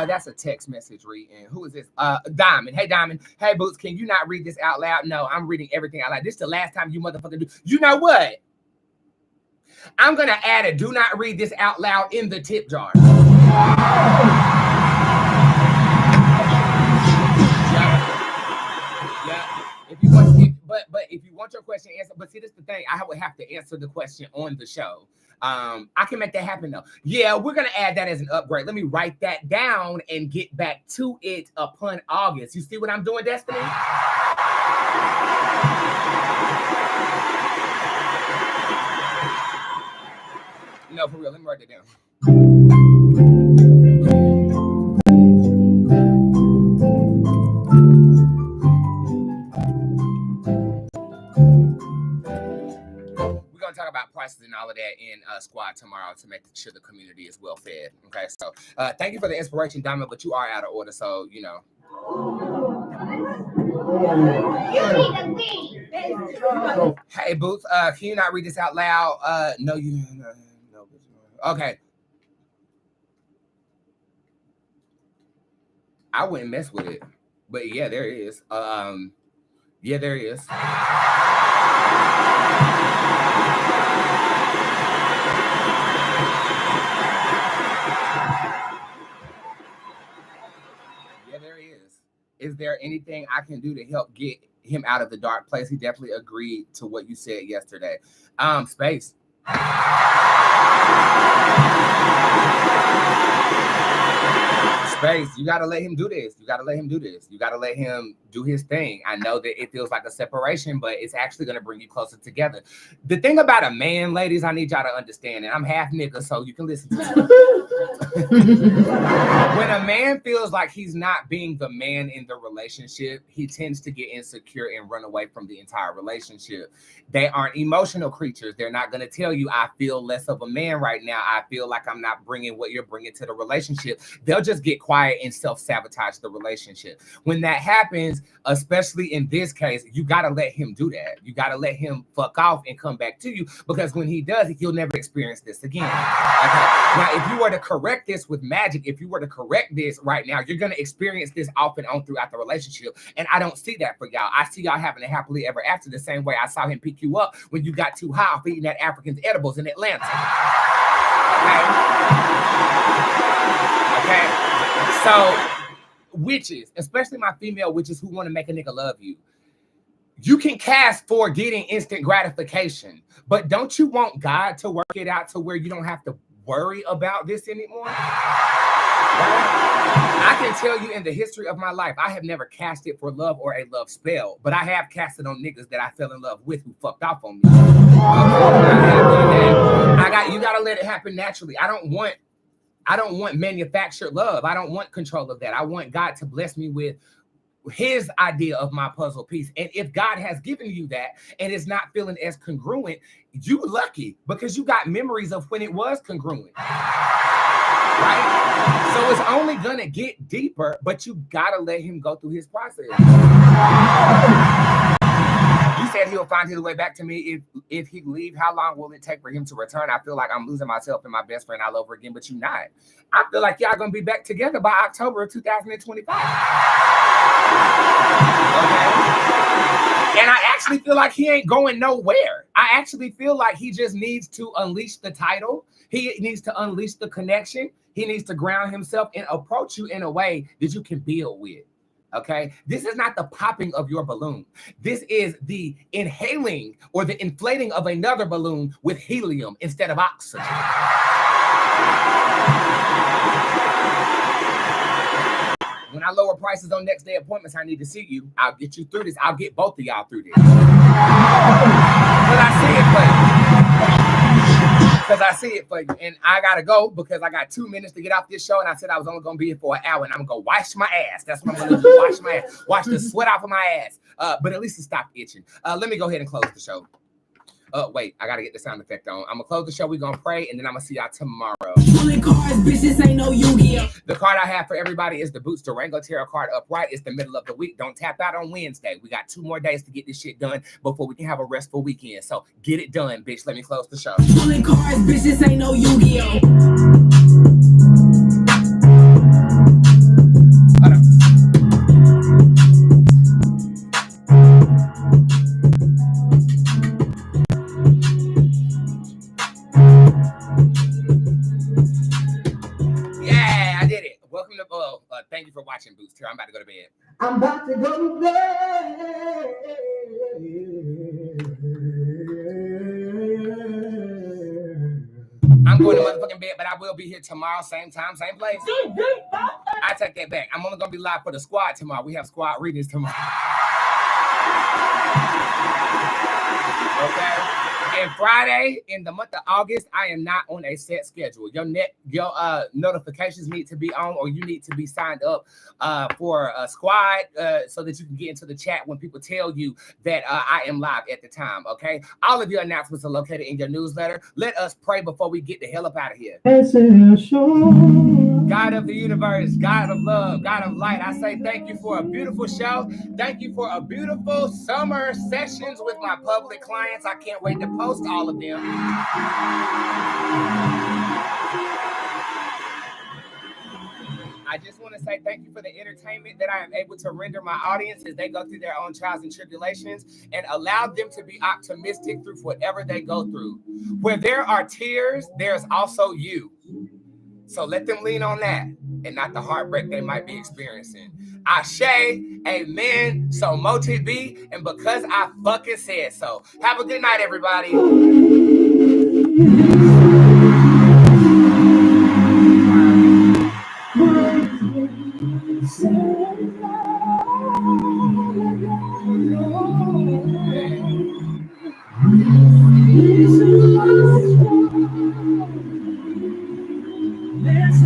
That's a text message reading. Who is this? Diamond. Hey, Diamond. Hey, Boots, can you not read this out loud? No, I'm reading everything out loud. This is the last time you motherfucker do. You know what? I'm going to add a do not read this out loud in the tip jar. to answer the question on the show. I can make that happen though. Yeah, we're gonna add that as an upgrade. Let me write that down and get back to it upon August. You see what I'm doing, Destiny? No, for real. Let me write that down. We're gonna talk about prices and all of that in squad tomorrow to make sure the community is well fed. Okay, so thank you for the inspiration, Diamond, but you are out of order, so you know. Hey, Booth, can you not read this out loud? No, you. No. Okay. I wouldn't mess with it, but yeah, there is. Yeah, there is. Yeah, there is. Is there anything I can do to help get him out of the dark place? He definitely agreed to what you said yesterday. Space. Space, you got to let him do this. You got to let him do this. You got to let him do his thing. I know that it feels like a separation, but it's actually going to bring you closer together. The thing about a man, ladies, I need y'all to understand, and I'm half nigga, so you can listen to me. When a man feels like he's not being the man in the relationship, he tends to get insecure and run away from the entire relationship. They aren't emotional creatures. They're not going to tell you, I feel less of a man right now. I feel like I'm not bringing what you're bringing to the relationship. They'll just get quiet and self-sabotage the relationship. When that happens, especially in this case, you got to let him do that. You got to let him fuck off and come back to you, because when he does, he'll never experience this again. Okay. Now, if you were to correct this with magic, if you were to correct this right now, you're going to experience this off and on throughout the relationship. And I don't see that for y'all. I see y'all having a happily ever after the same way I saw him pick you up when you got too high off eating that African's edibles in Atlanta. Okay. So witches, especially my female witches who want to make a nigga love you, you can cast for getting instant gratification, but don't you want God to work it out to where you don't have to worry about this anymore? Right? I can tell you in the history of my life, I have never cast it for love or a love spell, but I have cast it on niggas that I fell in love with who fucked off on me. You gotta let it happen naturally. I don't want manufactured love. I don't want control of that. I want God to bless me with his idea of my puzzle piece. And if God has given you that and it's not feeling as congruent, you lucky, because you got memories of when it was congruent. Right? So it's only gonna get deeper, but you gotta let him go through his process. You said he'll find his way back to me if he leave. How long will it take for him to return? I feel like I'm losing myself and my best friend all over again, but you're not. I feel like y'all gonna be back together by October of 2025. Okay. And I actually feel like he ain't going nowhere. I actually feel like he just needs to unleash the title. He needs to unleash the connection. He needs to ground himself and approach you in a way that you can build with. Okay, this is not the popping of your balloon. This is the inhaling or the inflating of another balloon with helium instead of oxygen. When I lower prices on next day appointments, I need to see you. I'll get you through this. I'll get both of y'all through this. But I see it for you. Because I see it for you. And I got to go because I got 2 minutes to get off this show. And I said I was only going to be here for an hour. And I'm going to go wash my ass. That's what I'm going to do. Wash my ass. Wash the sweat off of my ass. But at least it stopped itching. Let me go ahead and close the show. Wait, I got to get the sound effect on. I'm going to close the show. We're going to pray. And then I'm going to see y'all tomorrow. Only cards, bitches, ain't no Yu-Gi-Oh. The card I have for everybody is the Boots Durango Tarot card upright. It's the middle of the week. Don't tap out on Wednesday. We got 2 more days to get this shit done before we can have a restful weekend. So get it done, bitch. Let me close the show. Only cards, bitches, ain't no Yu-Gi-Oh. Hold on. Yeah, I did it. Welcome to thank you for watching, Boots. Here, I'm about to go to bed. I'm about to go to bed. I'm going to motherfucking bed, but I will be here tomorrow, same time, same place. I take that back. I'm only going to be live for the squad tomorrow. We have squad readings tomorrow. Okay. And Friday in the month of August, I am not on a set schedule. Your notifications need to be on, or you need to be signed up for a squad so that you can get into the chat when people tell you that I am live at the time. Okay. All of your announcements are located in your newsletter. Let us pray before we get the hell up out of here. God of the universe, God of love, God of light, I say thank you for a beautiful show. Thank you for a beautiful summer sessions with my public clients. I can't wait to post all of them. I just want to say thank you for the entertainment that I am able to render my audience as they go through their own trials and tribulations, and allow them to be optimistic through whatever they go through. Where there are tears, there's also you. So let them lean on that and not the heartbreak they might be experiencing. Ashe, amen, so Moti B, and because I fucking said so. Have a good night, everybody. There's